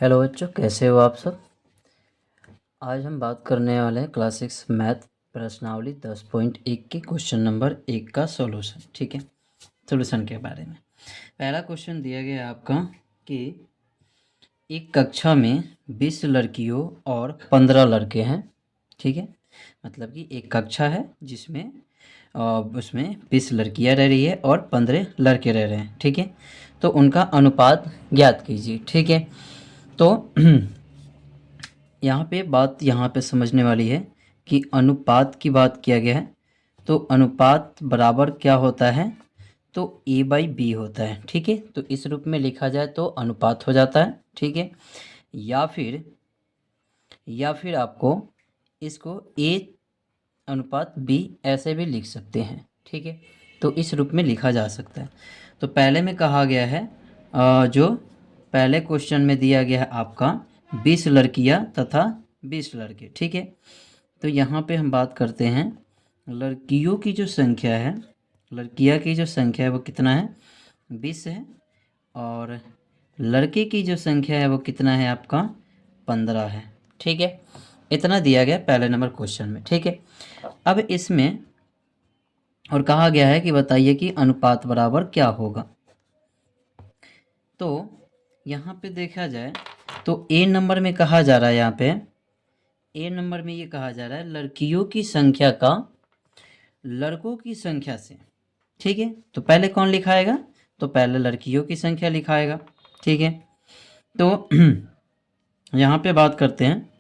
Hello बच्चों, कैसे हो आप सब। आज हम बात करने वाले हैं क्लास 6 मैथ प्रश्नावली 10.1 के क्वेश्चन नंबर 1 का सॉल्यूशन। ठीक है, सॉल्यूशन के बारे में पहला क्वेश्चन दिया गया है आपका कि एक कक्षा में 20 लड़कियों और 15 लड़के हैं। ठीक है, मतलब कि एक कक्षा है जिसमें उसमें 20 लड़कियां रह रही है और 15 लड़के रह रहे हैं। ठीक है, तो उनका अनुपात ज्ञात कीजिए। ठीक है, तो यहाँ पे समझने वाली है कि अनुपात की बात किया गया है, तो अनुपात बराबर क्या होता है, तो a/b होता है। ठीक है, तो इस रूप में लिखा जाए तो अनुपात हो जाता है। ठीक है, या फिर आपको इसको a/b ऐसे भी लिख सकते हैं। ठीक है, तो इस रूप में लिखा जा सकता है। तो पहले में कहा गया है जो पहले क्वेश्चन में दिया गया है आपका 20 लड़कियां तथा 20 लड़के। ठीक है, तो यहाँ पे हम बात करते हैं लड़कियों की जो संख्या है, लड़कियां की जो संख्या है वो कितना है, 20 है, और लड़के की जो संख्या है वो कितना है आपका, 15 है। ठीक है, इतना दिया गया पहले नंबर क्वेश्चन में। ठीक है, अब इसमें और कहा गया है कि बताइए कि अनुपात बराबर क्या होगा। तो यहाँ पे देखा जाए तो ए नंबर में कहा जा रहा है, यहाँ पे ए नंबर में ये कहा जा रहा है लड़कियों की संख्या का लड़कों की संख्या से। ठीक है, तो पहले कौन लिखाएगा, तो पहले लड़कियों की संख्या लिखाएगा। ठीक है, तो यहाँ पे बात करते हैं,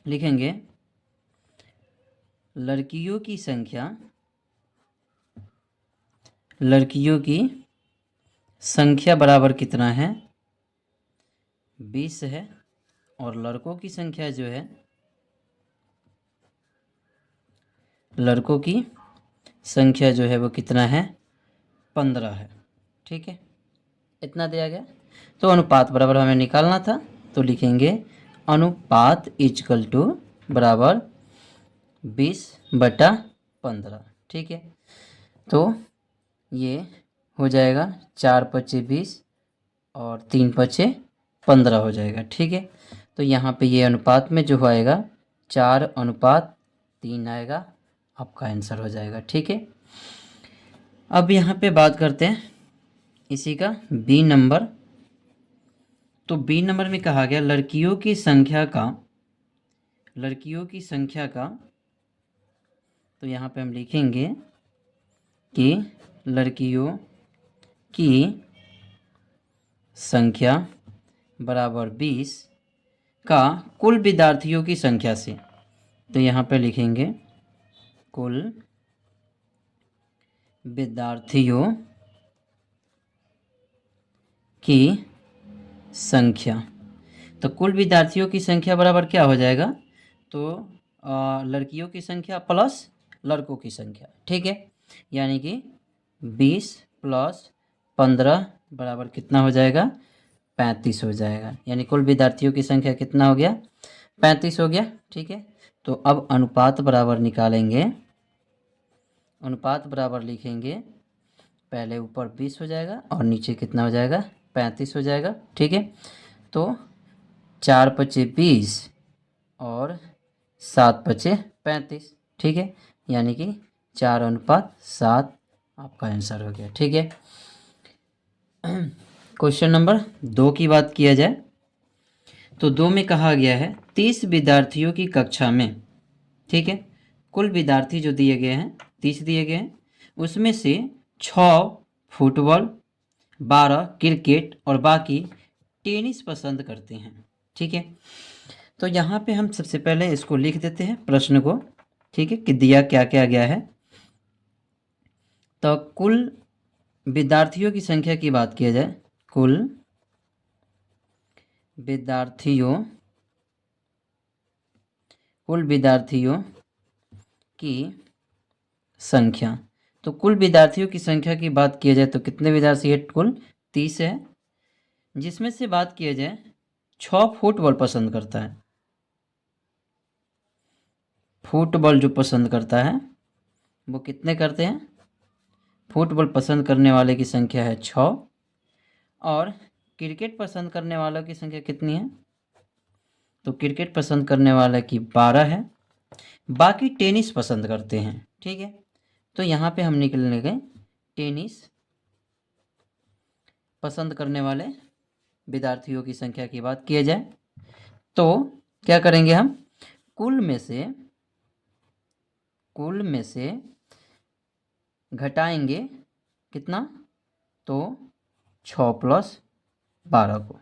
लिखेंगे लड़कियों की संख्या, लड़कियों की संख्या बराबर कितना है, 20 है, और लड़कों की संख्या जो है, लड़कों की संख्या जो है वो कितना है, 15 है। ठीक है, इतना दिया गया। तो अनुपात बराबर हमें निकालना था, तो लिखेंगे अनुपात इक्वल टू बराबर 20/15। ठीक है, तो ये हो जाएगा 4×5 = 20 और 3×5 = 15 हो जाएगा। ठीक है, तो यहाँ पे ये अनुपात में जो आएगा 4:3 आएगा, आपका आंसर हो जाएगा। ठीक है, अब यहाँ पे बात करते हैं इसी का बी नंबर। तो बी नंबर में कहा गया लड़कियों की संख्या का, लड़कियों की संख्या का, तो यहाँ पे हम लिखेंगे कि लड़कियों की संख्या बराबर 20 का कुल विद्यार्थियों की संख्या से। तो यहाँ पे लिखेंगे कुल विद्यार्थियों की संख्या। तो कुल विद्यार्थियों की संख्या बराबर क्या हो जाएगा, तो लड़कियों की संख्या प्लस लड़कों की संख्या। ठीक है, यानी कि 20 + 15 बराबर कितना हो जाएगा, 35 हो जाएगा। यानी कुल विद्यार्थियों की संख्या कितना हो गया, 35 हो गया। ठीक है, तो अब अनुपात बराबर निकालेंगे, अनुपात बराबर लिखेंगे, पहले ऊपर 20 हो जाएगा और नीचे कितना हो जाएगा, 35 हो जाएगा। ठीक है, तो 4×5 = 20 और 7×5 = 35। ठीक है, यानी कि 4:7 आपका आंसर हो गया। ठीक है, क्वेश्चन नंबर 2 की बात किया जाए तो 2 में कहा गया है 30 विद्यार्थियों की कक्षा में। ठीक है, कुल विद्यार्थी जो दिए गए हैं 30 दिए गए हैं, उसमें से 6 फुटबॉल, 12 क्रिकेट और बाकी टेनिस पसंद करते हैं। ठीक है, तो यहाँ पे हम सबसे पहले इसको लिख देते हैं प्रश्न को। ठीक है, कि दिया क्या क्या गया है। तो कुल विद्यार्थियों की संख्या की बात किया जाए, कुल विद्यार्थियों, कुल विद्यार्थियों की संख्या। तो कुल विद्यार्थियों की संख्या की बात किया जाए तो कितने विद्यार्थी है, कुल 30 है, जिसमें से बात किया जाए 6 फुटबॉल पसंद करता है। फुटबॉल जो पसंद करता है वो कितने करते हैं, फुटबॉल पसंद करने वाले की संख्या है 6, और क्रिकेट पसंद करने वालों की संख्या कितनी है? तो क्रिकेट पसंद करने वाले की 12 है, बाकी टेनिस पसंद करते हैं। ठीक है, तो यहाँ पे हम निकलेंगे टेनिस पसंद करने वाले विद्यार्थियों की संख्या की बात किया जाए तो क्या करेंगे हम? कुल में से घटाएंगे कितना? तो 6 + 12 को।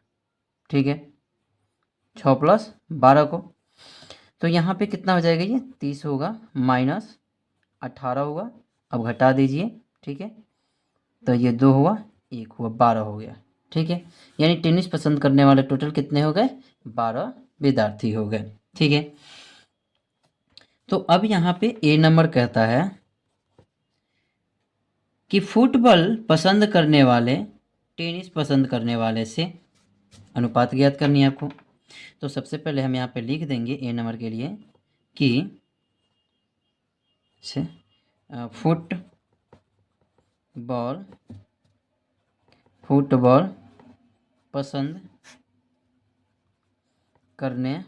ठीक है, 6 + 12 को, तो यहाँ पे कितना हो जाएगा? ये 30 होगा, माइनस 18 होगा। अब घटा दीजिए। ठीक है, तो ये 2 हुआ, 1 हुआ, 12 हो गया। ठीक है, यानी टेनिस पसंद करने वाले टोटल कितने हो गए? 12 विद्यार्थी हो गए। ठीक है, तो अब यहाँ पे ए नंबर कहता है कि फुटबॉल पसंद करने वाले टेनिस पसंद करने वाले से अनुपात ज्ञात करनी है आपको। तो सबसे पहले हम यहाँ पे लिख देंगे ए नंबर के लिए कि फुटबॉल पसंद करने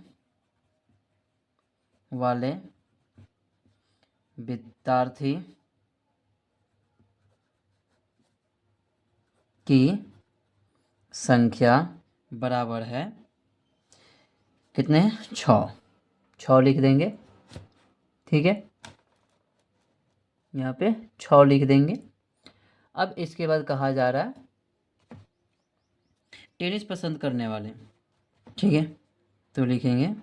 वाले विद्यार्थी की संख्या बराबर है कितने? 6 लिख देंगे। ठीक है, यहाँ पे 6 लिख देंगे। अब इसके बाद कहा जा रहा है टेनिस पसंद करने वाले। ठीक है, तो लिखेंगे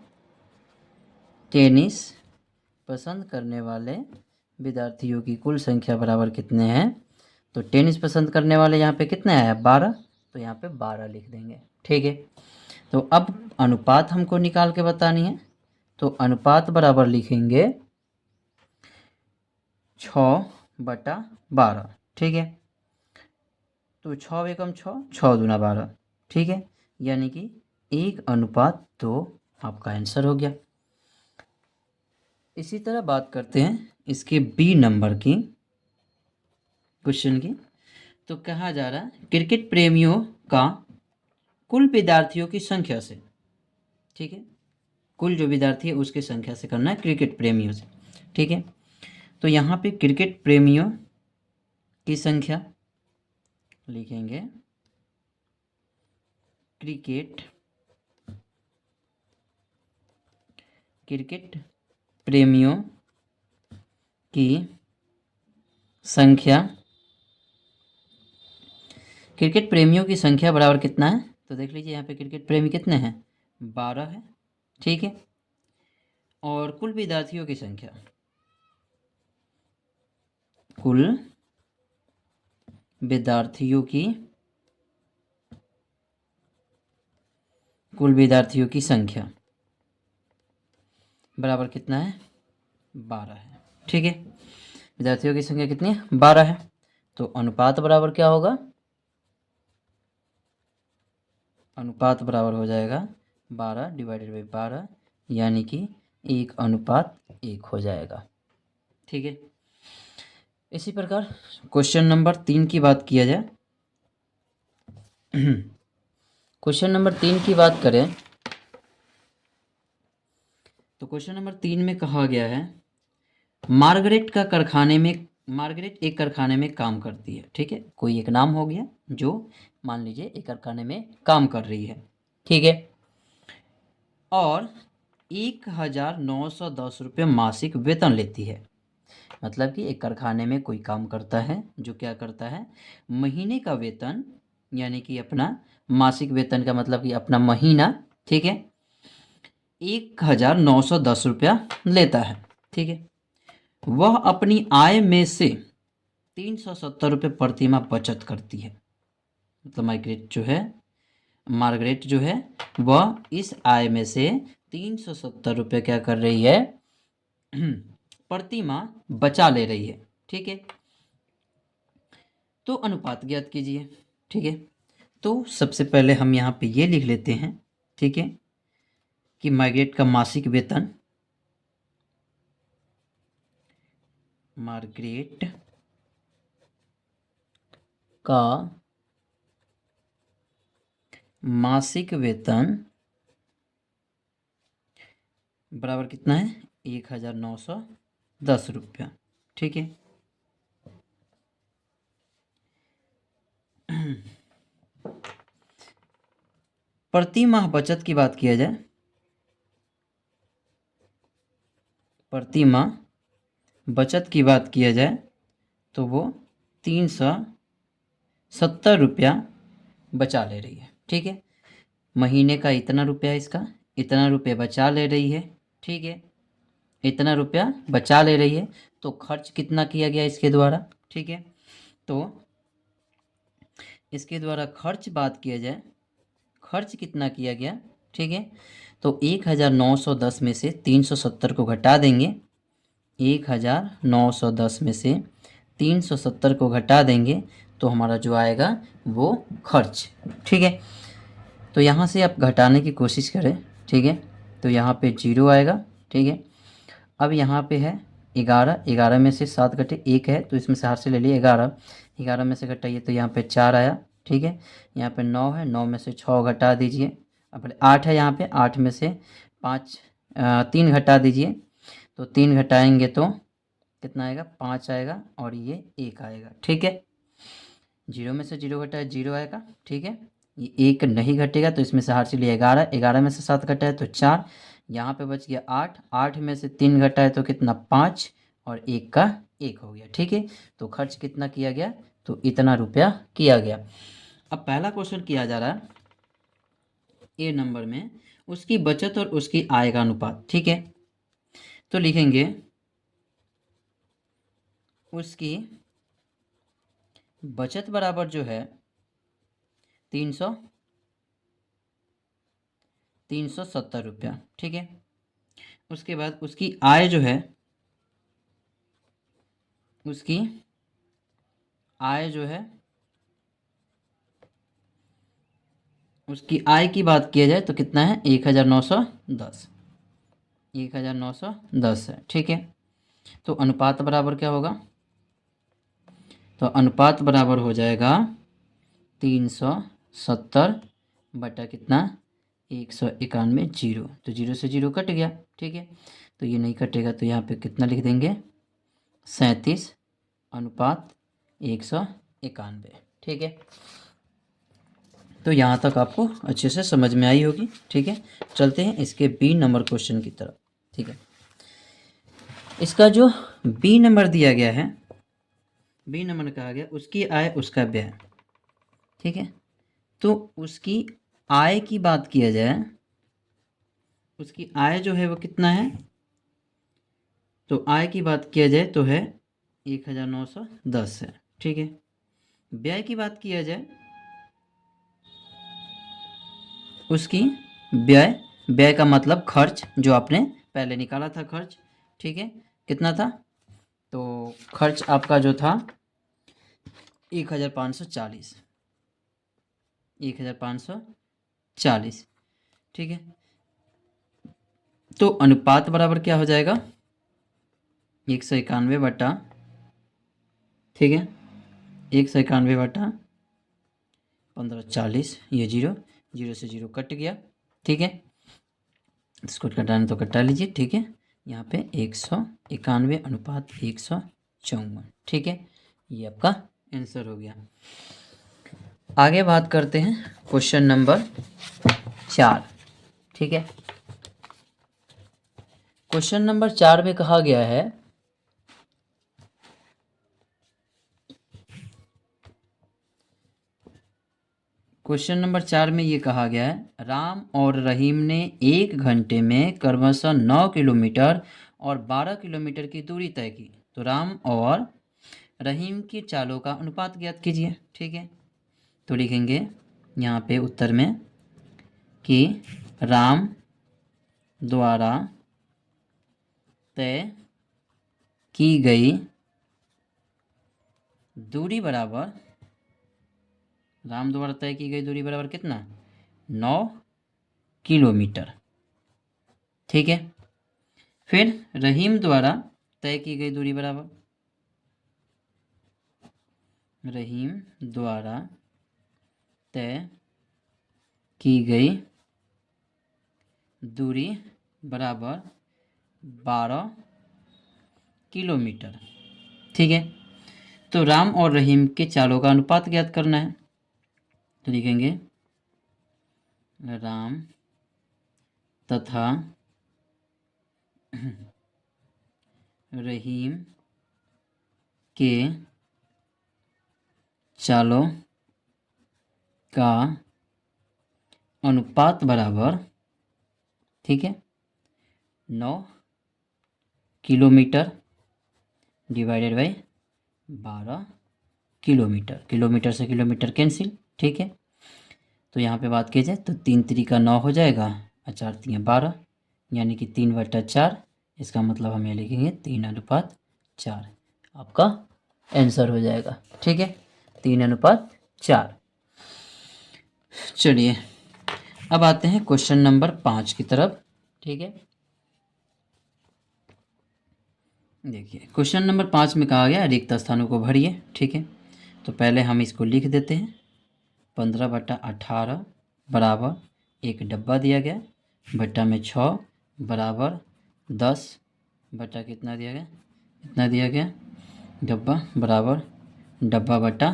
टेनिस पसंद करने वाले विद्यार्थियों की कुल संख्या बराबर कितने हैं? तो टेनिस पसंद करने वाले यहाँ पे कितने आया? 12, तो यहाँ पे 12 लिख देंगे। ठीक है, तो अब अनुपात हमको निकाल के बतानी है, तो अनुपात बराबर लिखेंगे 6/12। ठीक है, तो 6 एकम 6, 6 दूना 12। ठीक है, यानी कि 1:2 आपका आंसर हो गया। इसी तरह बात करते हैं इसके बी नंबर की क्वेश्चन की। तो कहा जा रहा है क्रिकेट प्रेमियों का कुल विद्यार्थियों की संख्या से। ठीक है, कुल जो विद्यार्थी है उसकी संख्या से करना है, क्रिकेट प्रेमियों से। ठीक है, तो यहाँ पे क्रिकेट प्रेमियों की संख्या लिखेंगे क्रिकेट प्रेमियों की संख्या, क्रिकेट प्रेमियों की संख्या बराबर कितना है? तो देख लीजिए यहाँ पे क्रिकेट प्रेमी कितने हैं? 12 है। ठीक है, और कुल विद्यार्थियों की संख्या, कुल विद्यार्थियों की संख्या बराबर कितना है? 12 है। ठीक है, विद्यार्थियों की संख्या कितनी है? 12 है। तो अनुपात बराबर क्या होगा? अनुपात बराबर हो जाएगा 12/12, यानी कि 1:1 हो जाएगा। ठीक है, इसी प्रकार क्वेश्चन नंबर 3 की बात किया जाए। क्वेश्चन नंबर 3 की बात करें तो क्वेश्चन नंबर 3 में कहा गया है मार्गरेट एक कारखाने में काम करती है। ठीक है, कोई एक नाम हो गया जो मान लीजिए एक कारखाने में काम कर रही है। ठीक है, और 1,910 रुपये मासिक वेतन लेती है। मतलब कि एक कारखाने में कोई काम करता है जो क्या करता है, महीने का वेतन, यानी कि अपना मासिक वेतन का मतलब कि अपना महीना। ठीक है, 1,910 रुपया लेता है। ठीक है, वह अपनी आय में से 370 रुपये प्रतिमाह बचत करती है। मतलब मार्गरेट जो है वह इस आय में से 370 रुपये क्या कर रही है? प्रतिमाह बचा ले रही है। ठीक है, तो अनुपात ज्ञात कीजिए। ठीक है, तो सबसे पहले हम यहाँ पे ये लिख लेते हैं। ठीक है, कि मार्गरेट का मासिक वेतन, मार्गरेट का मासिक वेतन बराबर कितना है, 1910 रुपया। ठीक है। प्रति माह बचत की बात किया जाए, प्रति माह बचत की बात किया जाए तो वो 370 रुपया बचा ले रही है। ठीक है। महीने का इतना रुपया, इसका इतना रुपया बचा ले रही है। ठीक है, इतना रुपया बचा ले रही है। तो खर्च कितना किया गया इसके द्वारा। ठीक है, तो इसके द्वारा खर्च बात किया जाए, खर्च कितना किया गया। ठीक है, तो 1910 में से 370 को घटा देंगे, 1910 में से 370 को घटा देंगे तो हमारा जो आएगा वो खर्च। ठीक है, तो यहाँ से आप घटाने की कोशिश करें। ठीक है, तो यहाँ पे 0 आएगा। ठीक है, अब यहाँ पे है 11, 11 में से 7 घटे 1 है, तो इसमें से हाथ से ले लिए 11, 11 में से घटाइए तो यहाँ पे 4 आया। ठीक है, यहाँ पे 9 है, 9 में से 6 घटा दीजिए। अब 8 है, यहाँ पे 8 में से 3 घटा दीजिए, तो 3 घटाएंगे तो कितना आएगा, 5 आएगा और ये 1 आएगा। ठीक है, 0 में से 0 घटाए 0 आएगा। ठीक है, ये 1 नहीं घटेगा तो इसमें से हार से लिए 11, 11 में से 7 घटाए तो 4, यहाँ पे बच गया 8, 8 में से 3 घटाए तो कितना 5 और 1 का 1 हो गया। ठीक है, तो खर्च कितना किया गया, तो इतना रुपया किया गया। अब पहला क्वेश्चन किया जा रहा है ए नंबर में, उसकी बचत और उसकी आय का अनुपात। ठीक है, तो लिखेंगे उसकी बचत बराबर जो है 370 रुपया। ठीक है, उसके बाद उसकी आय जो है, उसकी आय जो है, उसकी आय की बात किया जाए तो कितना है, 1910, 1910 है। ठीक है, तो अनुपात बराबर क्या होगा, तो अनुपात बराबर हो जाएगा 370 बटा कितना, 191, 0, तो 0 से 0 कट गया। ठीक है, तो ये नहीं कटेगा तो यहाँ पे कितना लिख देंगे, 37 अनुपात 191। ठीक है, तो यहाँ तक आपको अच्छे से समझ में आई होगी। ठीक है, चलते हैं इसके बी नंबर क्वेश्चन की तरफ। ठीक है, इसका जो बी नंबर दिया गया है, बी नंबर में कहा गया उसकी आय उसका व्यय। ठीक है, तो उसकी आय की बात किया जाए, उसकी आय जो है वो कितना है, तो आय की बात किया जाए तो है 1910 है। ठीक है, व्यय की बात किया जाए, उसकी व्यय, व्यय का मतलब खर्च, जो आपने पहले निकाला था खर्च। ठीक है, कितना था, तो खर्च आपका जो था 1540, 1540। ठीक है, तो अनुपात बराबर क्या हो जाएगा, 191 बटा, ठीक है, 191 बटा 1540, ये 0, 0 से 0 कट गया। ठीक है, इसको घटाना तो घटा लीजिए। ठीक है, यहाँ पे 191 अनुपात 154। ठीक है, ये आपका आंसर हो गया। आगे बात करते हैं क्वेश्चन नंबर 4। ठीक है, क्वेश्चन नंबर 4 में कहा गया है, क्वेश्चन नंबर 4 में ये कहा गया है, राम और रहीम ने 1 घंटे में क्रमशः 9 किलोमीटर और 12 किलोमीटर की दूरी तय की, तो राम और रहीम की चालों का अनुपात ज्ञात कीजिए। ठीक है, तो लिखेंगे यहाँ पे उत्तर में कि राम द्वारा तय की गई दूरी बराबर, राम द्वारा तय की गई दूरी बराबर कितना, 9 किलोमीटर। ठीक है, फिर रहीम द्वारा तय की गई दूरी बराबर, रहीम द्वारा तय की गई दूरी बराबर 12 किलोमीटर। ठीक है, तो राम और रहीम के चालों का अनुपात ज्ञात करना है। तो लिखेंगे राम तथा रहीम के चालों का अनुपात बराबर, ठीक है, 9 kilometre divided by 12 kilometre. Kilometre से किलोमीटर कैंसिल। ठीक है, तो यहाँ पे बात की जाए तो 3 3 9 हो जाएगा और 4 3 12, यानी कि 3/4। इसका मतलब हम ये लिखेंगे 3:4 आपका आंसर हो जाएगा। ठीक है, 3:4। चलिए अब आते हैं क्वेश्चन नंबर 5 की तरफ। ठीक है, देखिए क्वेश्चन नंबर 5 में कहा गया रिक्त स्थानों को भरिए। ठीक है, तो पहले हम इसको लिख देते हैं। 15/18 बराबर एक डब्बा दिया गया, बट्टा में 6 बराबर 10 बटा कितना दिया गया, इतना दिया गया डब्बा बराबर डब्बा बटा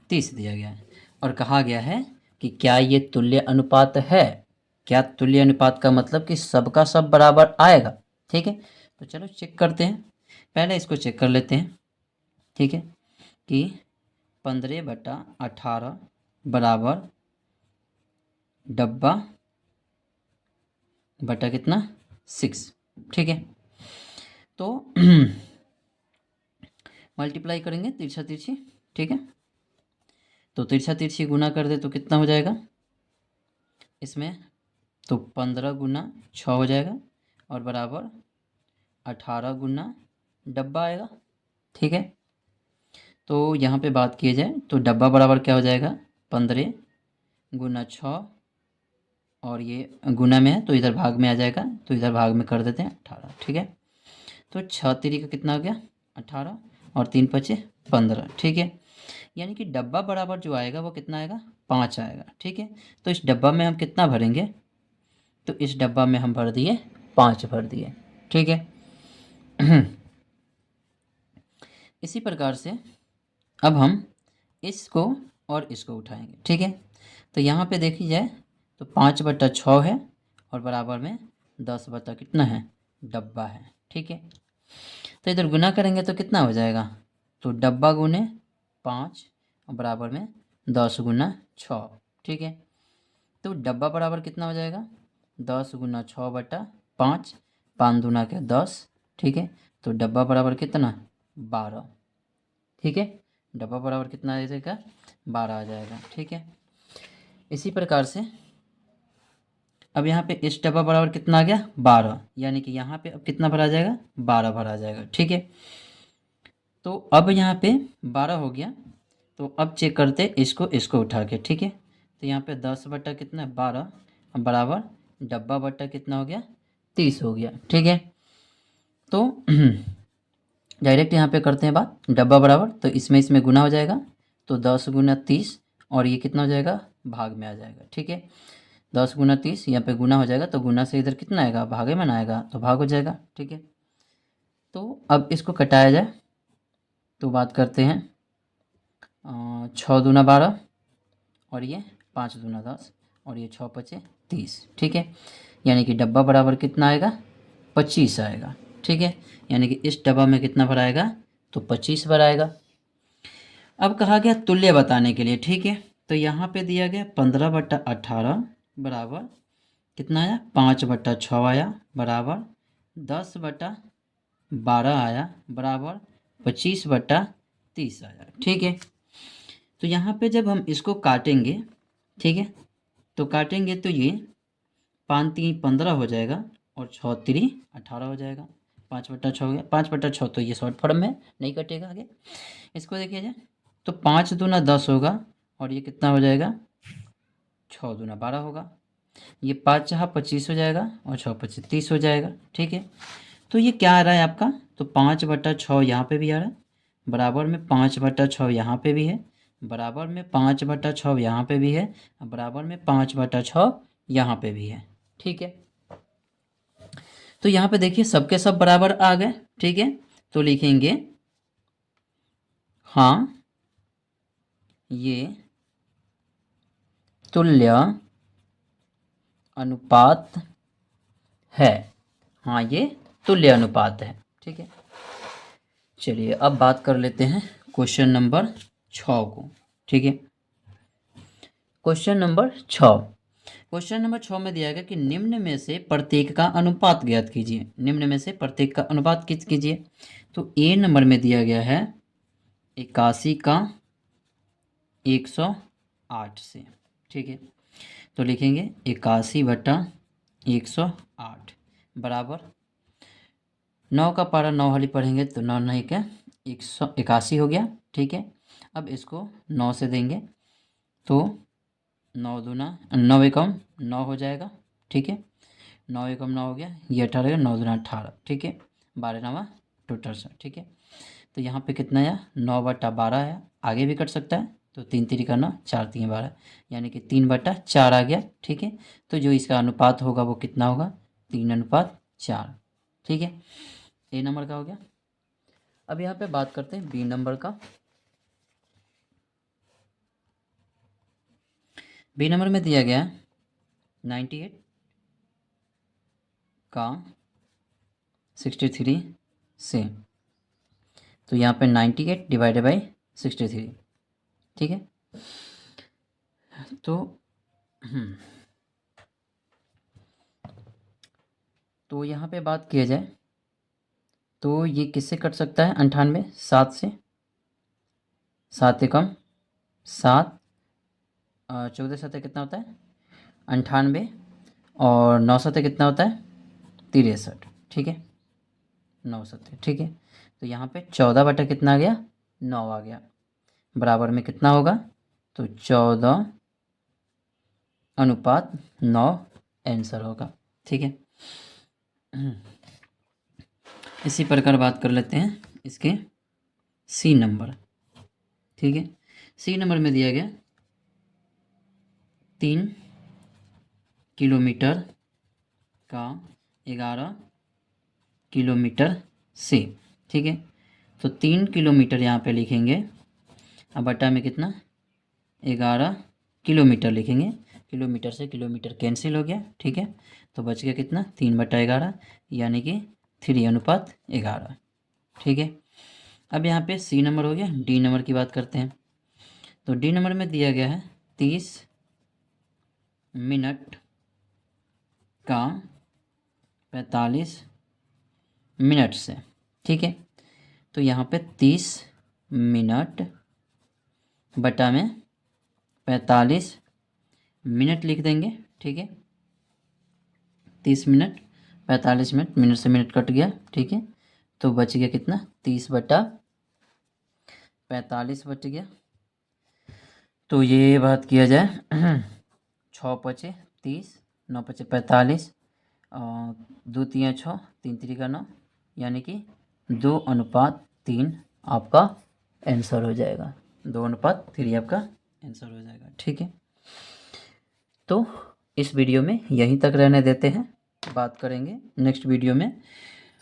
30 दिया गया है। और कहा गया है कि क्या ये तुल्य अनुपात है। क्या तुल्य अनुपात का मतलब कि सबका सब बराबर आएगा। ठीक है, तो चलो चेक करते हैं। पहले इसको चेक कर लेते हैं। ठीक है, कि 15/18 बराबर डब्बा बटा कितना 6। ठीक है, तो मल्टीप्लाई करेंगे तिरछा तिरछी। ठीक है, तो तिरछा तिरछी गुना कर दे तो कितना हो जाएगा इसमें, तो 15 गुना 6 हो जाएगा और बराबर 18 गुना डब्बा आएगा। ठीक है, तो यहाँ पे बात की जाए तो डब्बा बराबर क्या हो जाएगा 15 गुना 6, और ये गुना में है तो इधर भाग में आ जाएगा, तो इधर भाग में कर देते हैं 18। ठीक है, तो 6 3 का कितना हो गया 18 और 3 5 15। ठीक है, यानी कि डब्बा बराबर जो आएगा वो कितना आएगा 5 आएगा। ठीक है, तो इस डब्बा में हम कितना भरेंगे, तो इस डब्बा में हम भर दिए 5 भर दिए। ठीक है, इसी प्रकार से अब हम इसको और इसको उठाएंगे। ठीक है, तो यहाँ पे देखी जाए तो 5/6 है और बराबर में 10 बटा कितना है डब्बा है। ठीक है, तो इधर गुना करेंगे तो कितना हो जाएगा, तो डब्बा गुने 5 और बराबर में 10 गुना 6। ठीक है, तो डब्बा बराबर कितना हो जाएगा 10 गुना 6 बटा 5, 5 दूना के 10। ठीक है, तो डब्बा बराबर कितना 12। ठीक है, डब्बा बराबर कितना आ जाएगा 12 आ जाएगा। ठीक है, इसी प्रकार से अब यहाँ पे इस डब्बा बराबर कितना आ गया 12, यानी कि यहाँ पे अब कितना भरा जाएगा 12 भरा जाएगा। ठीक है, तो अब यहाँ पे 12 हो गया, तो अब चेक करते इसको इसको उठा के। ठीक है, तो यहाँ पे 10 बटा कितना 12 बराबर डब्बा बटा कितना हो गया 30 हो गया। ठीक है, तो डायरेक्ट यहाँ पे करते हैं बात, डब्बा बराबर तो इसमें इसमें गुना हो जाएगा, तो 10 गुना 30 और ये कितना हो जाएगा भाग में आ जाएगा। ठीक है, 10 गुना 30 यहाँ पे गुना हो जाएगा, तो गुना से इधर कितना आएगा भागे में ना आएगा, तो भाग हो जाएगा। ठीक है, तो अब इसको कटाया जाए तो बात करते हैं 6 दूना 12 और ये 5 दूना 10 और ये 6 5 30। ठीक है, यानी कि डब्बा बराबर कितना आएगा 25 आएगा। ठीक है, यानी कि इस डब्बा में कितना भराएगा तो 25 भराएगा। अब कहा गया तुल्य बताने के लिए। ठीक है, तो यहाँ पे दिया गया 15/18 बराबर कितना आया 5/6 आया बराबर 10/12 आया बराबर 25/30 आया। ठीक है, तो यहाँ पे जब हम इसको काटेंगे, ठीक है, तो काटेंगे तो ये 5 3 15 हो जाएगा और 6 3 18 हो जाएगा। 5/6 हो गया, 5/6 तो ये शॉर्ट फॉर्म में नहीं कटेगा आगे। इसको देखिए जाए तो 5 दूना 10 होगा और ये कितना हो जाएगा 6 दूना 12 होगा। ये 5 6 25 हो जाएगा और 6 25 30 हो जाएगा। ठीक है, तो ये क्या आ रहा है आपका, तो 5/6 यहाँ पे भी आ रहा है बराबर में 5/6 यहाँ पे भी है, बराबर में 5/6 यहाँ पे भी है, बराबर में 5/6 यहाँ पे भी है। ठीक है, तो यहाँ पे देखिए सबके सब बराबर आ गए। ठीक है, तो लिखेंगे हाँ ये तुल्य अनुपात है। हाँ ये तुल्य अनुपात है। ठीक है, चलिए अब बात कर लेते हैं क्वेश्चन नंबर 6 को। ठीक है, क्वेश्चन नंबर 6, क्वेश्चन नंबर 6 में दिया गया कि निम्न में से प्रत्येक का अनुपात ज्ञात कीजिए। निम्न में से प्रत्येक का अनुपात कीजिए। तो ए नंबर में दिया गया है 81 का 108 से। ठीक है, तो लिखेंगे 81/108 बराबर 9 का पारा 9 वाली पढ़ेंगे तो 9 नहीं क्या 181 हो गया। ठीक है, अब इसको 9 से देंगे तो 9 दूना 9 एकम 9 हो जाएगा। ठीक है, 9 एकम 9 हो गया, ये 18 9 दूना 18। ठीक है, 12 9 62। ठीक है, तो यहाँ पे कितना आया 9/12 है, आगे भी कट सकता है तो 3 3 का 9 4 3 12, यानी कि 3/4 आ गया। ठीक है, तो जो इसका अनुपात होगा वो कितना होगा 3:4। ठीक है, ए नंबर का हो गया। अब यहाँ पे बात करते हैं बी नंबर का। बी नंबर में दिया गया 98 का 63 से। तो यहाँ पे 98 डिवाइडेड बाई 63। ठीक है, तो यहाँ पे बात किया जाए तो ये किससे कट सकता है 98 7 से, 7 एकम 7, 14 7 कितना होता है 98, और 9 7 कितना होता है 63। ठीक है, 9 7। ठीक है, तो यहाँ पे 14 बटा कितना आ गया 9 आ गया, बराबर में कितना होगा तो 14:9 आंसर होगा। ठीक है, इसी प्रकार बात कर लेते हैं इसके सी नंबर। ठीक है, सी नंबर में दिया गया 3 किलोमीटर का 11 किलोमीटर से। ठीक है, तो 3 किलोमीटर यहाँ पे लिखेंगे, अब बटा में कितना 11 किलोमीटर लिखेंगे, किलोमीटर से किलोमीटर कैंसिल हो गया। ठीक है, तो बच गया कितना 3/11, यानी कि 3:11। ठीक है, अब यहाँ पे सी नंबर हो गया। डी नंबर की बात करते हैं। तो डी नंबर में दिया गया है 30 मिनट का 45 मिनट से। ठीक है, तो यहाँ पे 30 मिनट बटा में 45 मिनट लिख देंगे। ठीक है, 30 मिनट 45 मिनट, मिनट से मिनट कट गया। ठीक है, तो बच गया कितना 30/45 बच गया। तो ये बात किया जाए 6 5 30, 9 5 45, 2 3 6, 3 3 9, यानी कि 2:3 आपका आंसर हो जाएगा। 2:3 आपका आंसर हो जाएगा। ठीक है, तो इस वीडियो में यहीं तक रहने देते हैं, बात करेंगे नेक्स्ट वीडियो में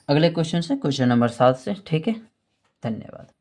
अगले क्वेश्चन से, क्वेश्चन नंबर 7 से। ठीक है, धन्यवाद।